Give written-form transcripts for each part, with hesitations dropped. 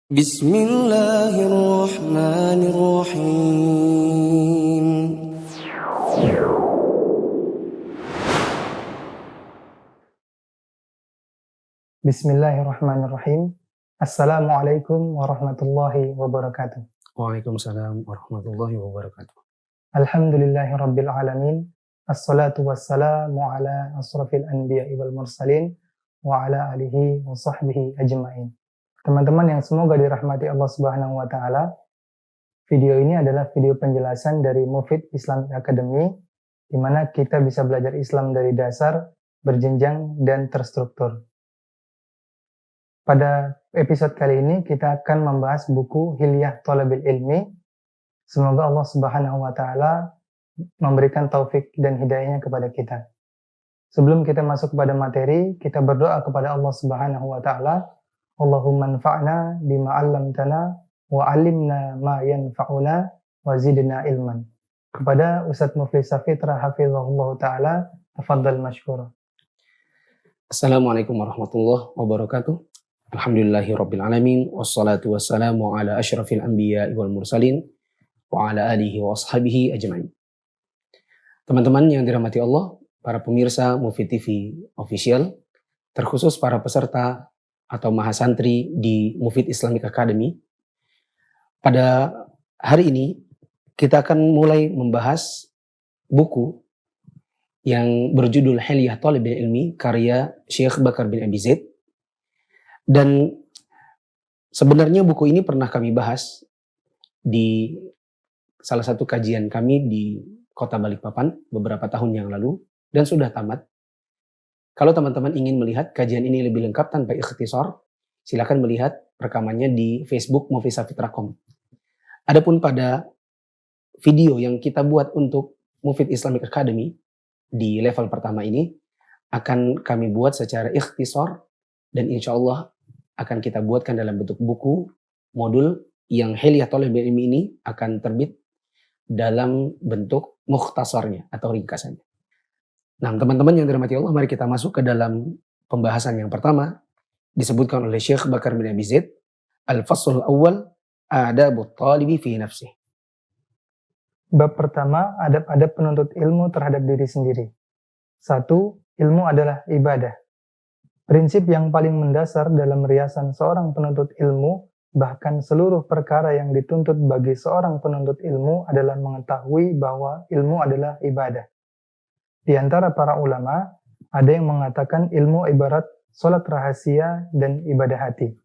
بسم الله الرحمن الرحيم. Bismillahirrahmanirrahim. Assalamualaikum warahmatullahi wabarakatuh. Waalaikumsalam warahmatullahi wabarakatuh. Alhamdulillahirabbil alamin. Assalatu wassalamu ala asrafil anbiya'i wal mursalin wa ala alihi wa sahbihi ajmain. Teman-teman yang semoga dirahmati Allah Subhanahu wa taala, video ini adalah video penjelasan dari Mufid Islamic Academy di mana kita bisa belajar Islam dari dasar, berjenjang dan terstruktur. Pada episode kali ini kita akan membahas buku Hilyah Thalabil Ilmi. Semoga Allah Subhanahu wa taala memberikan taufik dan hidayahnya kepada kita. Sebelum kita masuk kepada materi, kita berdoa kepada Allah Subhanahu wa taala, Allahumma anfa'na bima 'allamtana wa 'allimna ma yanfa'una wa zidna ilman. Kepada Ustadz Muflis Safitra hafizahullah taala, tafadhal mashkura. Assalamualaikum warahmatullahi wabarakatuh. Alhamdulillahirabbil alamin wassalatu wassalamu ala asyrafil anbiya'i wal mursalin wa ala alihi wa ashabihi ajmain. Teman-teman yang dirahmati Allah, para pemirsa Mufid TV Official, terkhusus para peserta atau mahasantri di Mufid Islamic Academy. Pada hari ini kita akan mulai membahas buku yang berjudul Hilyah Thalabil Ilmi karya Syekh Bakar bin Abi Zaid. Dan sebenarnya buku ini pernah kami bahas di salah satu kajian kami di Kota Balikpapan beberapa tahun yang lalu dan sudah tamat. Kalau teman-teman ingin melihat kajian ini lebih lengkap tanpa ikhtisar, silakan melihat rekamannya di Facebook Mufid.com. Adapun pada video yang kita buat untuk Mufid Islamic Academy di level pertama ini akan kami buat secara ikhtisar dan insya Allah akan kita buatkan dalam bentuk buku modul yang Hilyah Thalabil Ilmi ini akan terbit dalam bentuk mukhtasarnya atau ringkasannya. Nah, teman-teman yang dirahmati Allah, mari kita masuk ke dalam pembahasan yang pertama disebutkan oleh Syekh Bakar bin Abi Zaid, Al-Faslul Awwal, Adabut Talibi fi Nafsih. Bab pertama, adab-adab penuntut ilmu terhadap diri sendiri. 1. Ilmu adalah ibadah. Prinsip yang paling mendasar dalam riasan seorang penuntut ilmu, bahkan seluruh perkara yang dituntut bagi seorang penuntut ilmu adalah mengetahui bahwa ilmu adalah ibadah. Di antara para ulama, ada yang mengatakan ilmu ibarat sholat rahasia dan ibadah hati.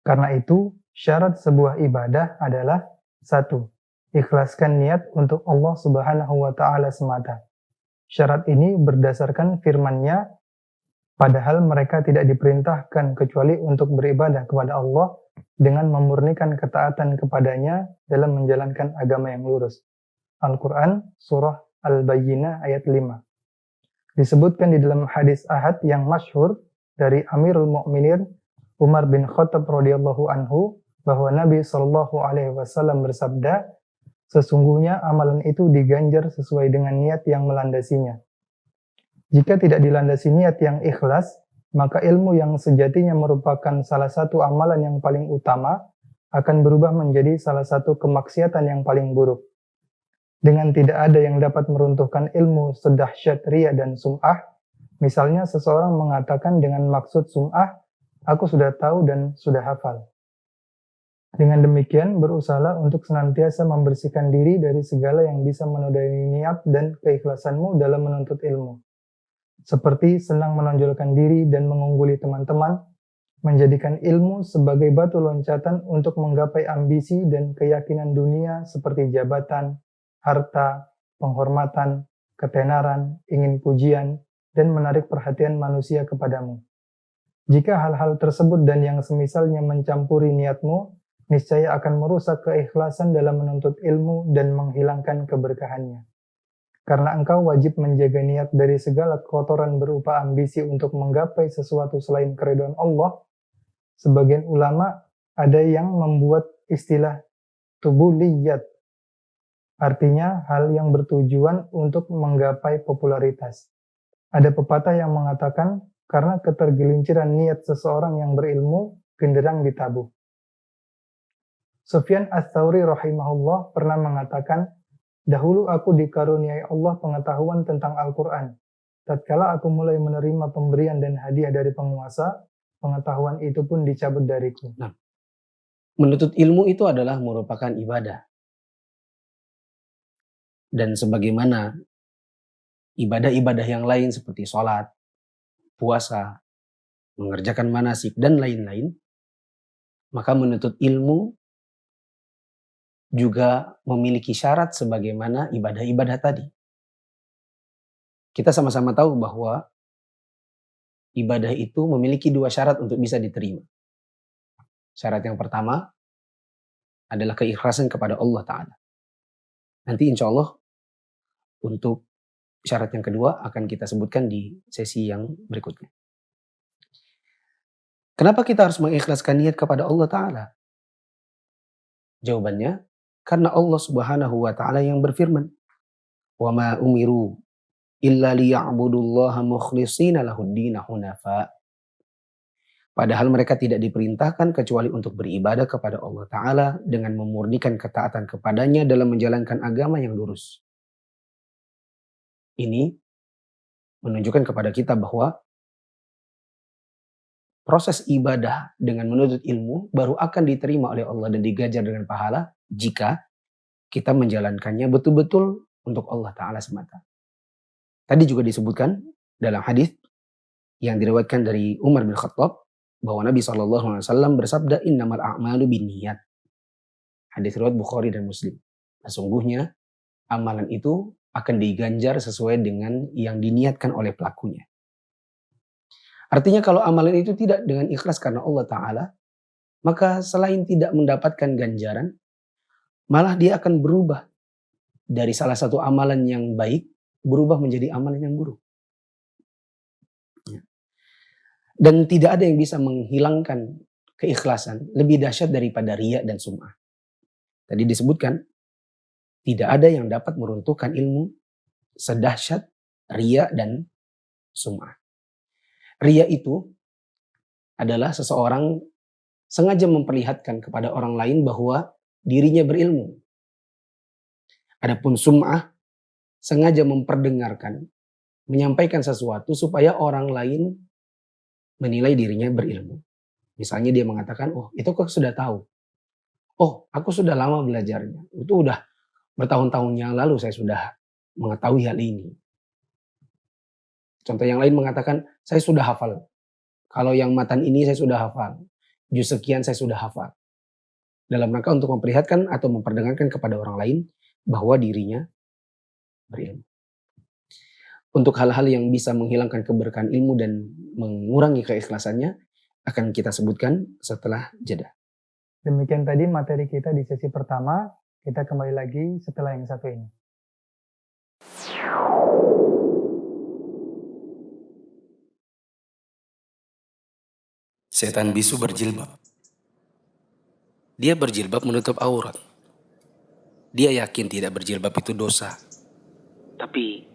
Karena itu, syarat sebuah ibadah adalah 1. Ikhlaskan niat untuk Allah Subhanahu wa taala semata. Syarat ini berdasarkan firman-Nya, padahal mereka tidak diperintahkan kecuali untuk beribadah kepada Allah dengan memurnikan ketaatan kepadanya dalam menjalankan agama yang lurus. Al-Quran, Surah Al-Bayyinah ayat 5. Disebutkan di dalam hadis ahad yang masyhur dari Amirul Mukminin Umar bin Khattab radhiyallahu anhu bahwa Nabi Shallallahu alaihi wasallam bersabda, sesungguhnya amalan itu diganjar sesuai dengan niat yang melandasinya. Jika tidak dilandasi niat yang ikhlas, maka ilmu yang sejatinya merupakan salah satu amalan yang paling utama akan berubah menjadi salah satu kemaksiatan yang paling buruk. Dengan tidak ada yang dapat meruntuhkan ilmu sedahsyat riya dan sum'ah, misalnya seseorang mengatakan dengan maksud sum'ah, aku sudah tahu dan sudah hafal. Dengan demikian, berusahalah untuk senantiasa membersihkan diri dari segala yang bisa menodai niat dan keikhlasanmu dalam menuntut ilmu. Seperti senang menonjolkan diri dan mengungguli teman-teman, menjadikan ilmu sebagai batu loncatan untuk menggapai ambisi dan keyakinan dunia seperti jabatan, harta, penghormatan, ketenaran, ingin pujian, dan menarik perhatian manusia kepadamu. Jika hal-hal tersebut dan yang semisalnya mencampuri niatmu, niscaya akan merusak keikhlasan dalam menuntut ilmu dan menghilangkan keberkahannya. Karena engkau wajib menjaga niat dari segala kotoran berupa ambisi untuk menggapai sesuatu selain keridhaan Allah. Sebagian ulama ada yang membuat istilah tubuliyat, artinya hal yang bertujuan untuk menggapai popularitas. Ada pepatah yang mengatakan, karena ketergelinciran niat seseorang yang berilmu, genderang ditabuh. Sufyan Ats-Tsauri rahimahullah pernah mengatakan, dahulu aku dikaruniai Allah pengetahuan tentang Al-Quran. Tatkala aku mulai menerima pemberian dan hadiah dari penguasa, pengetahuan itu pun dicabut dariku. Nah, menuntut ilmu itu adalah merupakan ibadah. Dan sebagaimana ibadah-ibadah yang lain seperti sholat, puasa, mengerjakan manasik, dan lain-lain, maka menuntut ilmu juga memiliki syarat sebagaimana ibadah-ibadah tadi. Kita sama-sama tahu bahwa ibadah itu memiliki dua syarat untuk bisa diterima. Syarat yang pertama adalah keikhlasan kepada Allah Ta'ala. Nanti insya Allah untuk syarat yang kedua akan kita sebutkan di sesi yang berikutnya. Kenapa kita harus mengikhlaskan niat kepada Allah Ta'ala? Jawabannya, karena Allah Subhanahu wa Ta'ala yang berfirman, "Wa ma umiru illa liya'budullaha mukhlishina lahuddina hunafa." Padahal mereka tidak diperintahkan kecuali untuk beribadah kepada Allah Ta'ala dengan memurnikan ketaatan kepadanya dalam menjalankan agama yang lurus. Ini menunjukkan kepada kita bahwa proses ibadah dengan menuntut ilmu baru akan diterima oleh Allah dan digajar dengan pahala jika kita menjalankannya betul-betul untuk Allah Ta'ala semata. Tadi juga disebutkan dalam hadis yang diriwayatkan dari Umar bin Khattab bahwa Nabi SAW bersabda, "Innamal a'malu binniyat." Hadis riwayat Bukhari dan Muslim. Sesungguhnya amalan itu akan diganjar sesuai dengan yang diniatkan oleh pelakunya. Artinya kalau amalan itu tidak dengan ikhlas karena Allah Ta'ala, maka selain tidak mendapatkan ganjaran, malah dia akan berubah dari salah satu amalan yang baik, berubah menjadi amalan yang buruk. Dan tidak ada yang bisa menghilangkan keikhlasan lebih dahsyat daripada riya dan sum'ah. Tadi disebutkan, tidak ada yang dapat meruntuhkan ilmu sedahsyat riya dan sum'ah. Riya itu adalah seseorang sengaja memperlihatkan kepada orang lain bahwa dirinya berilmu. Adapun sum'ah sengaja memperdengarkan, menyampaikan sesuatu supaya orang lain menilai dirinya berilmu. Misalnya dia mengatakan, "Oh, itu kok sudah tahu. Oh, aku sudah lama belajarnya. Itu udah bertahun-tahun yang lalu saya sudah mengetahui hal ini." Contoh yang lain mengatakan, "Saya sudah hafal. Kalau yang matan ini saya sudah hafal. Juz sekian saya sudah hafal." Dalam rangka untuk memperlihatkan atau memperdengarkan kepada orang lain bahwa dirinya berilmu. Untuk hal-hal yang bisa menghilangkan keberkahan ilmu dan mengurangi keikhlasannya akan kita sebutkan setelah jeda. Demikian tadi materi kita di sesi pertama. Kita kembali lagi setelah yang satu ini. Setan bisu berjilbab. Dia berjilbab menutup aurat. Dia yakin tidak berjilbab itu dosa. Tapi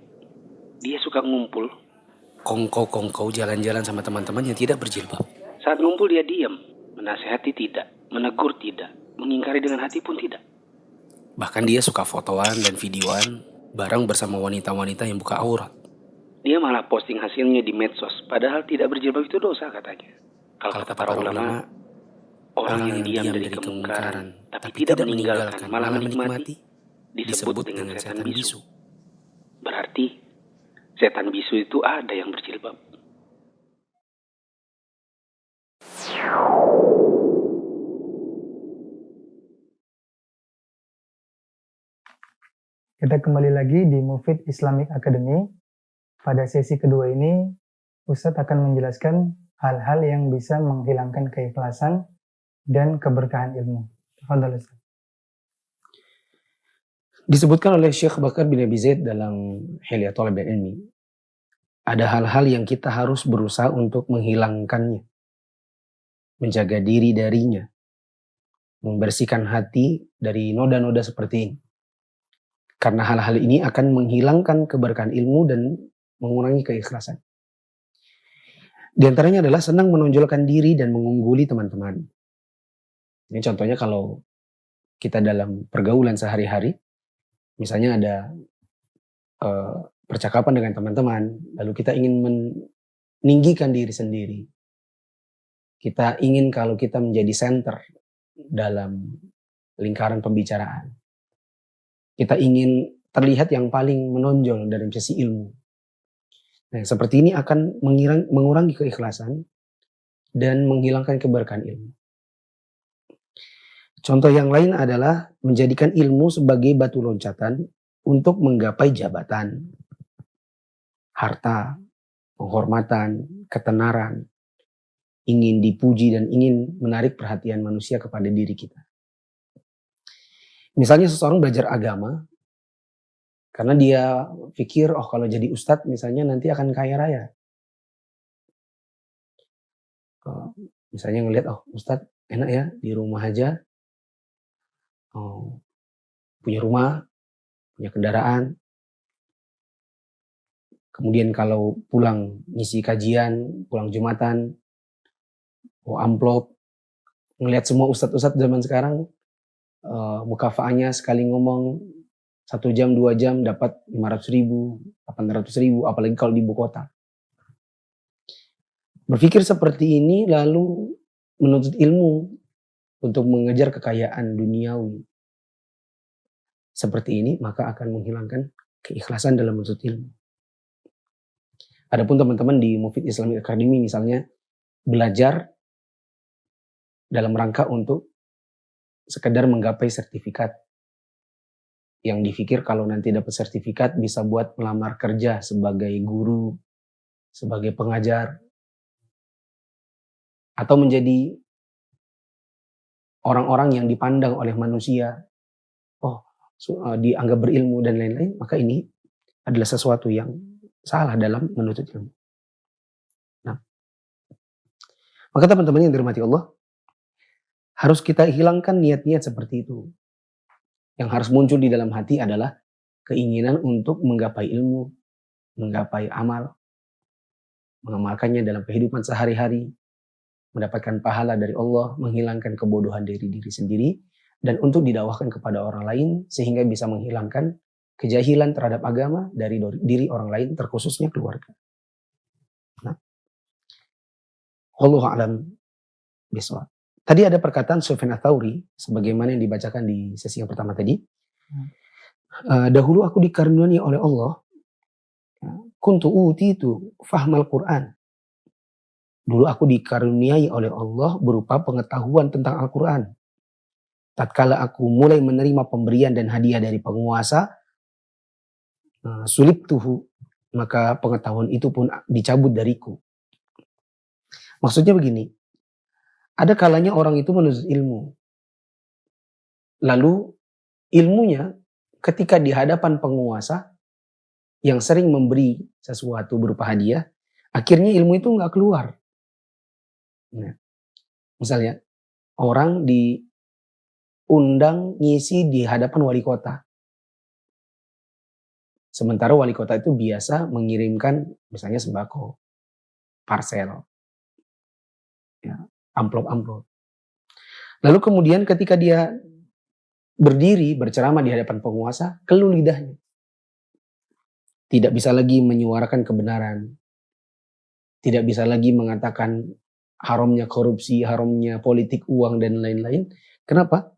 dia suka ngumpul. Kongkow-kongkow jalan-jalan sama teman-teman yang tidak berjilbab. Saat ngumpul dia diam. Menasehati tidak. Menegur tidak. Mengingkari dengan hati pun tidak. Bahkan dia suka fotoan dan videoan bareng bersama wanita-wanita yang buka aurat. Dia malah posting hasilnya di medsos. Padahal tidak berjilbab itu dosa katanya. Kalau kata para ulama, orang yang diam dari kemungkaran tapi tidak meninggalkan malah menikmati disebut dengan setan bisu. Berarti setan bisu itu ada yang berjilbab. Kita kembali lagi di Mufid Islamic Academy. Pada sesi kedua ini, Ustadz akan menjelaskan hal-hal yang bisa menghilangkan keikhlasan dan keberkahan ilmu. Tafadhal Ustadz. Disebutkan oleh Syekh Bakar bin Abi Zaid dalam Hilya Thalabil Ilmi, ada hal-hal yang kita harus berusaha untuk menghilangkannya, menjaga diri darinya, membersihkan hati dari noda-noda seperti ini. Karena hal-hal ini akan menghilangkan keberkahan ilmu dan mengurangi keikhlasan. Di antaranya adalah senang menonjolkan diri dan mengungguli teman-teman. Ini contohnya kalau kita dalam pergaulan sehari-hari, misalnya ada percakapan dengan teman-teman, lalu kita ingin meninggikan diri sendiri. Kita ingin kalau kita menjadi center dalam lingkaran pembicaraan. Kita ingin terlihat yang paling menonjol dari sisi ilmu. Nah, seperti ini akan mengurangi keikhlasan dan menghilangkan keberkahan ilmu. Contoh yang lain adalah menjadikan ilmu sebagai batu loncatan untuk menggapai jabatan, harta, penghormatan, ketenaran, ingin dipuji dan ingin menarik perhatian manusia kepada diri kita. Misalnya seseorang belajar agama, karena dia pikir, oh kalau jadi ustadz misalnya nanti akan kaya raya. Misalnya ngelihat, oh ustadz enak ya di rumah aja, punya rumah, punya kendaraan. Kemudian kalau pulang ngisi kajian, pulang Jumatan, amplop, ngelihat semua ustadz-ustadz zaman sekarang, mukafaanya sekali ngomong 1 jam 2 jam dapat 500.000, 800.000, apalagi kalau di ibu kota. Berpikir seperti ini lalu menuntut ilmu untuk mengejar kekayaan duniawi seperti ini, maka akan menghilangkan keikhlasan dalam menuntut ilmu. Adapun teman-teman di Mufid Islamic Academy misalnya belajar dalam rangka untuk sekedar menggapai sertifikat, yang dipikir kalau nanti dapat sertifikat bisa buat melamar kerja sebagai guru, sebagai pengajar, atau menjadi orang-orang yang dipandang oleh manusia, dianggap berilmu dan lain-lain, maka ini adalah sesuatu yang salah dalam menuntut ilmu. Nah, maka teman-teman yang dirahmati Allah, harus kita hilangkan niat-niat seperti itu. Yang harus muncul di dalam hati adalah keinginan untuk menggapai ilmu, menggapai amal, mengamalkannya dalam kehidupan sehari-hari, mendapatkan pahala dari Allah, menghilangkan kebodohan dari diri sendiri, dan untuk didakwahkan kepada orang lain sehingga bisa menghilangkan kejahilan terhadap agama dari diri orang lain, terkhususnya keluarga. Nah, wallahu a'lam bishawab. Tadi ada perkataan Sufyan Ats-Tsauri sebagaimana yang dibacakan di sesi yang pertama tadi. Dahulu aku dikaruniai oleh Allah, kuntu utitu fahmal Quran. Dulu aku dikaruniai oleh Allah berupa pengetahuan tentang Al-Quran. Tatkala aku mulai menerima pemberian dan hadiah dari penguasa, sulibtuhu, maka pengetahuan itu pun dicabut dariku. Maksudnya begini, ada kalanya orang itu menuntut ilmu. Lalu ilmunya ketika di hadapan penguasa yang sering memberi sesuatu berupa hadiah, akhirnya ilmu itu nggak keluar. Nah, misalnya orang diundang ngisi di hadapan wali kota. Sementara wali kota itu biasa mengirimkan misalnya sembako, parcel, ya, amplop-amplop. Lalu kemudian ketika dia berdiri berceramah di hadapan penguasa, keluh lidahnya. Tidak bisa lagi menyuarakan kebenaran. Tidak bisa lagi mengatakan haramnya korupsi, haramnya politik uang dan lain-lain. Kenapa?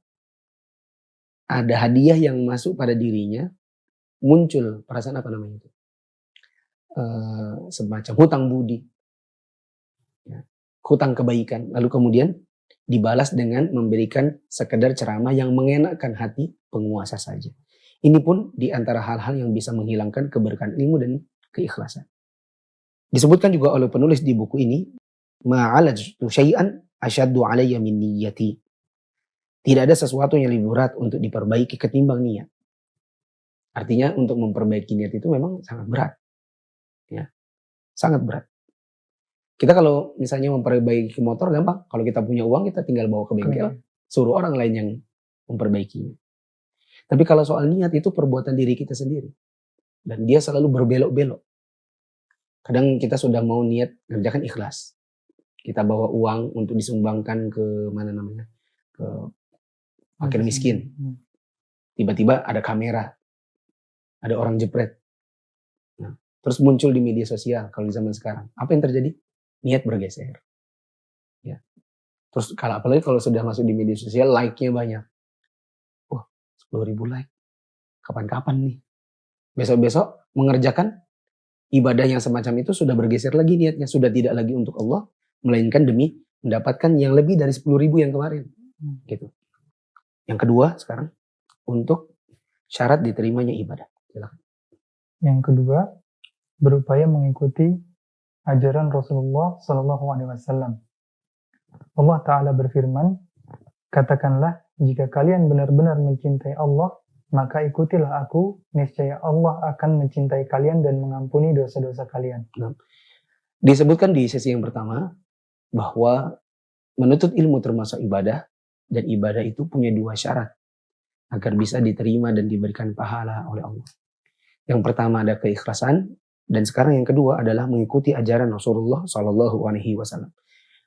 Ada hadiah yang masuk pada dirinya, muncul perasaan apa namanya itu? Semacam hutang budi. Ya, hutang kebaikan. Lalu kemudian dibalas dengan memberikan sekedar ceramah yang mengenakkan hati penguasa saja. Ini pun di antara hal-hal yang bisa menghilangkan keberkahan ilmu dan keikhlasan. Disebutkan juga oleh penulis di buku ini, ma'alajtu syai'an asyaddu alayya min niyyati. Tidak ada sesuatu yang lebih berat untuk diperbaiki ketimbang niat. Artinya untuk memperbaiki niat itu memang sangat berat. Ya, sangat berat. Kita kalau misalnya memperbaiki motor gampang. Kalau kita punya uang kita tinggal bawa ke bengkel, suruh orang lain yang memperbaikinya. Tapi kalau soal niat itu perbuatan diri kita sendiri. Dan dia selalu berbelok-belok. Kadang kita sudah mau niat kerjakan ikhlas. Kita bawa uang untuk disumbangkan ke mana namanya? Ke fakir miskin. Tiba-tiba ada kamera, ada orang jepret. Nah, terus muncul di media sosial kalau di zaman sekarang. Apa yang terjadi? Niat bergeser. Ya. Terus apalagi kalau sudah masuk di media sosial, like-nya banyak. Wah, 10.000 like. Kapan-kapan nih? Besok-besok mengerjakan ibadah yang semacam itu sudah bergeser lagi niatnya. Sudah tidak lagi untuk Allah, melainkan demi mendapatkan yang lebih dari 10.000 yang kemarin. Gitu. Yang kedua sekarang, untuk syarat diterimanya ibadah. Silakan. Yang kedua, berupaya mengikuti ajaran Rasulullah SAW. Allah Ta'ala berfirman, katakanlah, jika kalian benar-benar mencintai Allah, maka ikutilah aku, niscaya Allah akan mencintai kalian dan mengampuni dosa-dosa kalian. Nah, disebutkan di sesi yang pertama, bahwa menuntut ilmu termasuk ibadah, dan ibadah itu punya 2 syarat, agar bisa diterima dan diberikan pahala oleh Allah. Yang pertama ada keikhlasan, dan sekarang yang kedua adalah mengikuti ajaran Rasulullah SAW.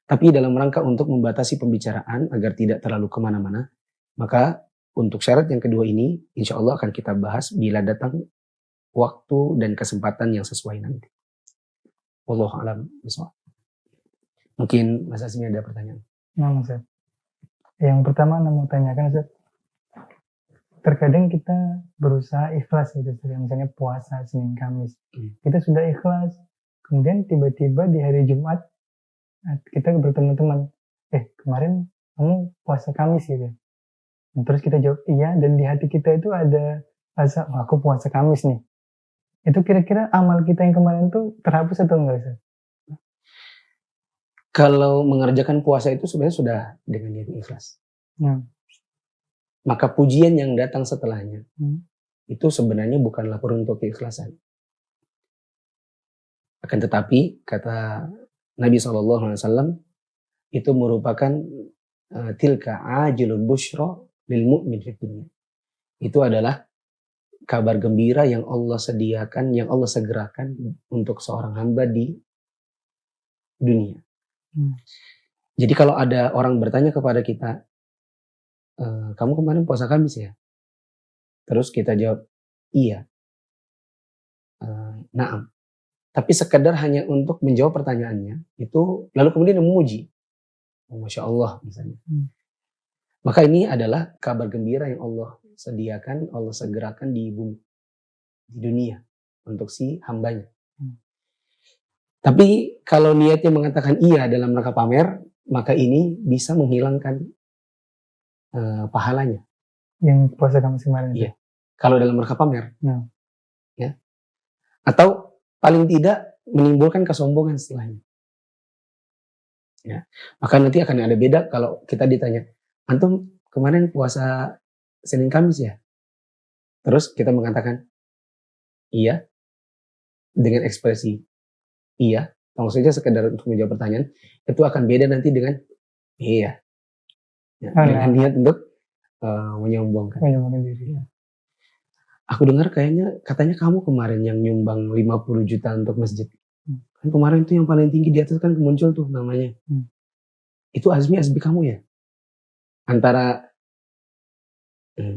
Tapi dalam rangka untuk membatasi pembicaraan agar tidak terlalu kemana-mana, maka untuk syarat yang kedua ini, insya Allah akan kita bahas bila datang waktu dan kesempatan yang sesuai nanti. Wallahu a'lam bishawab. Mungkin Mas Azmi ada pertanyaan. Nah, Ustaz. Yang pertama mau tanyakan, Ustaz. Terkadang kita berusaha ikhlas gitu, misalnya puasa Senin Kamis. Kita sudah ikhlas, kemudian tiba-tiba di hari Jumat kita bertemu teman, kemarin kamu puasa Kamis gitu. Nah, terus kita jawab iya, dan di hati kita itu ada rasa, aku puasa Kamis nih. Itu kira-kira amal kita yang kemarin tuh terhapus atau enggak, Ustaz? Kalau mengerjakan puasa itu sebenarnya sudah dengan niat ikhlas. Maka pujian yang datang setelahnya itu sebenarnya bukanlah peruntuk keikhlasan. Akan tetapi kata Nabi SAW itu merupakan tilka ajilul busyra lil mu'min fid dunya. Itu adalah kabar gembira yang Allah sediakan, yang Allah segerakan untuk seorang hamba di dunia. Jadi kalau ada orang bertanya kepada kita, kamu kemarin puasa Kamis ya? Terus kita jawab, iya. Naam. Tapi sekedar hanya untuk menjawab pertanyaannya, itu lalu kemudian memuji. Masya Allah misalnya. Maka ini adalah kabar gembira yang Allah sediakan, Allah segerakan di bumi, di dunia, untuk si hambanya. Tapi kalau niatnya mengatakan iya dalam rangka pamer, maka ini bisa menghilangkan pahalanya. Yang puasa Kamis kemarin. Iya. Kalau dalam rangka pamer. Ya. Atau paling tidak menimbulkan kesombongan setelahnya. Ya. Maka nanti akan ada beda kalau kita ditanya, antum kemarin puasa Senin Kamis ya? Terus kita mengatakan iya dengan ekspresi iya, maksudnya sekedar untuk menjawab pertanyaan, itu akan beda nanti dengan iya. Ya, dengan niat untuk menyombongkan diri. Ya. Aku dengar katanya kamu kemarin yang nyumbang 50 juta untuk masjid. Kan kemarin tuh yang paling tinggi di atas kan muncul tuh namanya. Itu Azmi kamu ya? Antara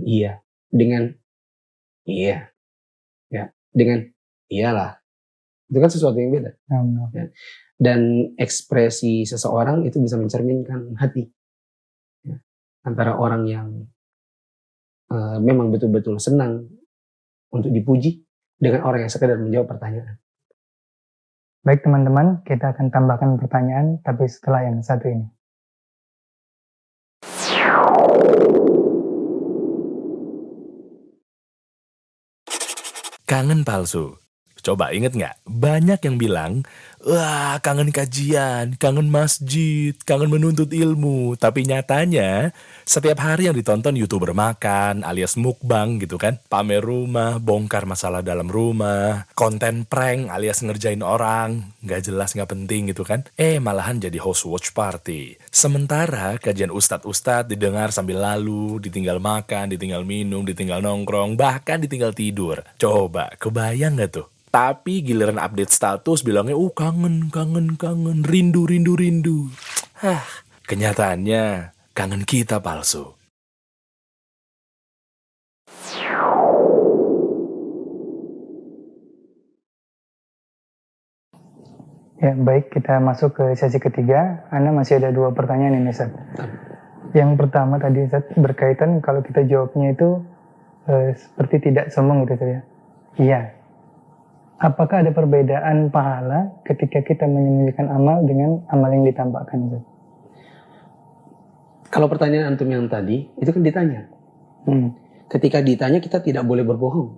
iya dengan iya. Ya, dengan iyalah. Itu kan sesuatu yang beda. Ya. Dan ekspresi seseorang itu bisa mencerminkan hati. Ya. Antara orang yang memang betul-betul senang untuk dipuji dengan orang yang sekedar menjawab pertanyaan. Baik teman-teman, kita akan tambahkan pertanyaan tapi setelah yang satu ini. Kangen palsu. Coba inget nggak? Banyak yang bilang, wah kangen kajian, kangen masjid, kangen menuntut ilmu. Tapi nyatanya, setiap hari yang ditonton YouTuber makan alias mukbang gitu kan. Pamer rumah, bongkar masalah dalam rumah, konten prank alias ngerjain orang. Nggak jelas, nggak penting gitu kan. Malahan jadi host watch party. Sementara kajian ustadz-ustadz didengar sambil lalu, ditinggal makan, ditinggal minum, ditinggal nongkrong, bahkan ditinggal tidur. Coba, kebayang nggak tuh? Tapi giliran update status bilangnya, kangen, rindu. Kenyataannya kangen kita palsu. Ya, baik, kita masuk ke sesi ketiga. Ana masih ada 2 pertanyaan ini, Ustaz. Yang pertama tadi, Ustaz, berkaitan kalau kita jawabnya itu seperti tidak sombong gitu, Ustaz, ya. Iya. Apakah ada perbedaan pahala ketika kita menyembunyikan amal dengan amal yang ditampakkan, Ustaz? Kalau pertanyaan antum yang tadi, itu kan ditanya. Ketika ditanya, kita tidak boleh berbohong.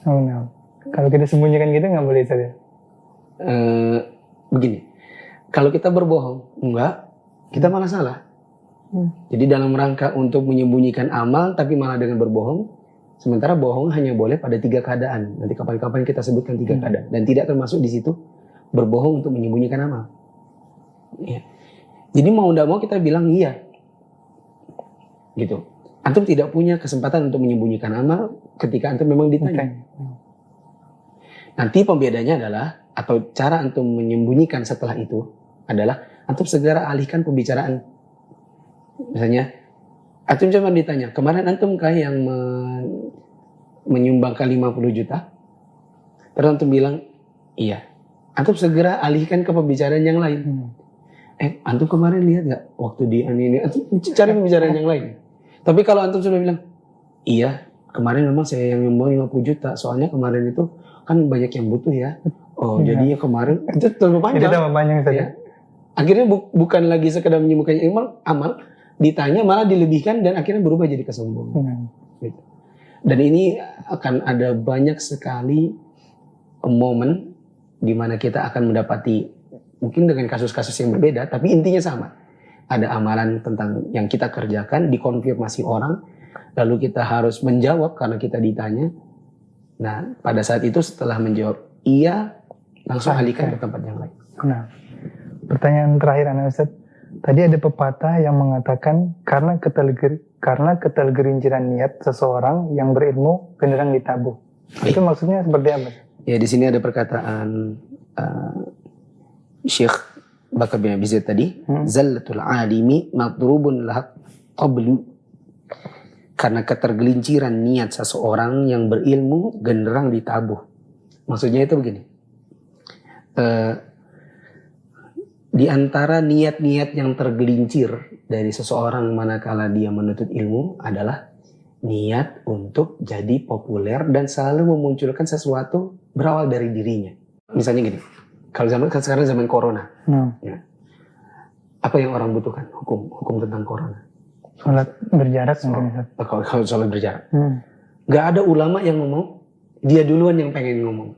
Oh, no. Kalau kita sembunyikan gitu nggak boleh, Ustaz, ya? Begini, kalau kita berbohong, enggak, kita malah salah. Jadi dalam rangka untuk menyembunyikan amal, tapi malah dengan berbohong, sementara bohong hanya boleh pada 3 keadaan. Nanti kapan-kapan kita sebutkan 3 keadaan. Dan tidak termasuk di situ berbohong untuk menyembunyikan amal. Ya. Jadi mau tidak mau kita bilang iya. Gitu. Antum tidak punya kesempatan untuk menyembunyikan amal ketika antum memang ditanya. Nanti pembedanya adalah, atau cara antum menyembunyikan setelah itu adalah antum segera alihkan pembicaraan. Misalnya, antum cuma ditanya, kemarin antum kah yang menyumbangkan 50 juta? Terus antum bilang, iya. Antum segera alihkan ke pembicaraan yang lain. Antum kemarin lihat gak waktu di ini? Antum cari pembicaraan yang lain. Tapi kalau antum sudah bilang, iya, kemarin memang saya yang nyumbang 50 juta, soalnya kemarin itu kan banyak yang butuh ya. Oh, jadinya kemarin itu terlalu panjang. Itu terlalu panjang saja. Ya. Akhirnya bukan lagi sekedar menyembunyikan amal, ditanya malah dilebihkan dan akhirnya berubah jadi kesombongan. Gitu. Dan ini akan ada banyak sekali momen di mana kita akan mendapati, mungkin dengan kasus-kasus yang berbeda, tapi intinya sama. Ada amalan tentang yang kita kerjakan, dikonfirmasi orang, lalu kita harus menjawab karena kita ditanya. Nah, pada saat itu setelah menjawab iya, langsung alihkan ke tempat yang lain. Nah, pertanyaan terakhir, Ustaz. Tadi ada pepatah yang mengatakan karena ketergelinciran niat seseorang yang berilmu genderang ditabuh. Itu maksudnya seperti apa? Ya, di sini ada perkataan Syekh Bakar bin Abi Zaid tadi, zallatul alimi madrubun lahat qablu. Karena ketergelinciran niat seseorang yang berilmu genderang ditabuh. Maksudnya itu begini. Di antara niat-niat yang tergelincir dari seseorang manakala dia menuntut ilmu adalah niat untuk jadi populer dan selalu memunculkan sesuatu berawal dari dirinya. Misalnya gini, kalau sekarang zaman corona, ya, apa yang orang butuhkan? Hukum tentang corona. Sholat berjarak mungkin. Kalau sholat berjarak. Gak ada ulama yang ngomong, dia duluan yang pengen ngomong.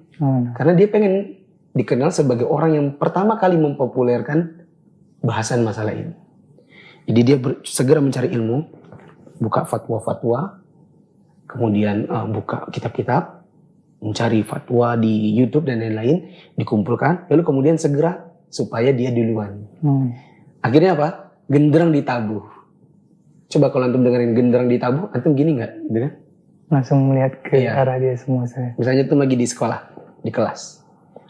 Karena dia pengen dikenal sebagai orang yang pertama kali mempopulerkan bahasan masalah ini. Jadi dia segera mencari ilmu, buka fatwa-fatwa, kemudian buka kitab-kitab, mencari fatwa di YouTube dan lain-lain, dikumpulkan, lalu kemudian segera supaya dia duluan. Akhirnya apa? Genderang ditabuh. Coba kalau antum dengerin genderang ditabuh, antum gini nggak? Gitu? Langsung melihat ke arah dia semua saya. Misalnya tuh lagi di sekolah, di kelas.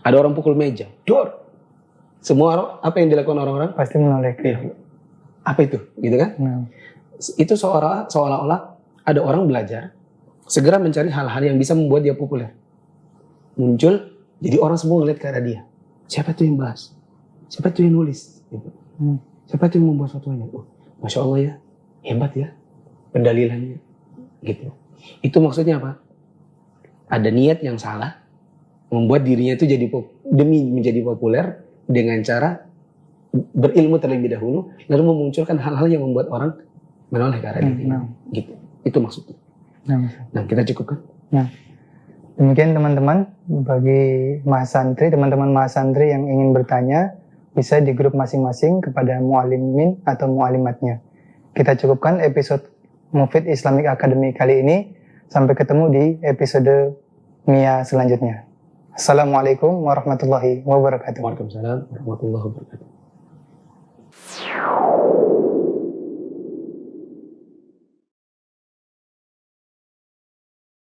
Ada orang pukul meja, dor. Semua orang, apa yang dilakukan orang-orang? Pasti menoleh. Apa itu? Gitu kan? Itu seolah-olah ada orang belajar, segera mencari hal-hal yang bisa membuat dia populer. Muncul, jadi orang semua ngeliat ke arah dia. Siapa tuh yang bahas? Siapa tuh yang nulis? Gitu. Siapa tuh yang membuat fatwanya? Masya Allah ya, hebat ya pendalilannya. Gitu. Itu maksudnya apa? Ada niat yang salah, membuat dirinya itu jadi demi menjadi populer dengan cara berilmu terlebih dahulu, lalu memunculkan hal-hal yang membuat orang menoleh ke arah dirinya. Gitu. Itu maksudnya. Nah, kita cukupkan. Nah, demikian teman-teman, bagi teman-teman mahasantri yang ingin bertanya, bisa di grup masing-masing kepada mu'alimin atau mu'alimatnya. Kita cukupkan episode Mufid Islamic Academy kali ini. Sampai ketemu di episode Mia selanjutnya. Assalamualaikum warahmatullahi wabarakatuh. Waalaikumsalam warahmatullahi wabarakatuh.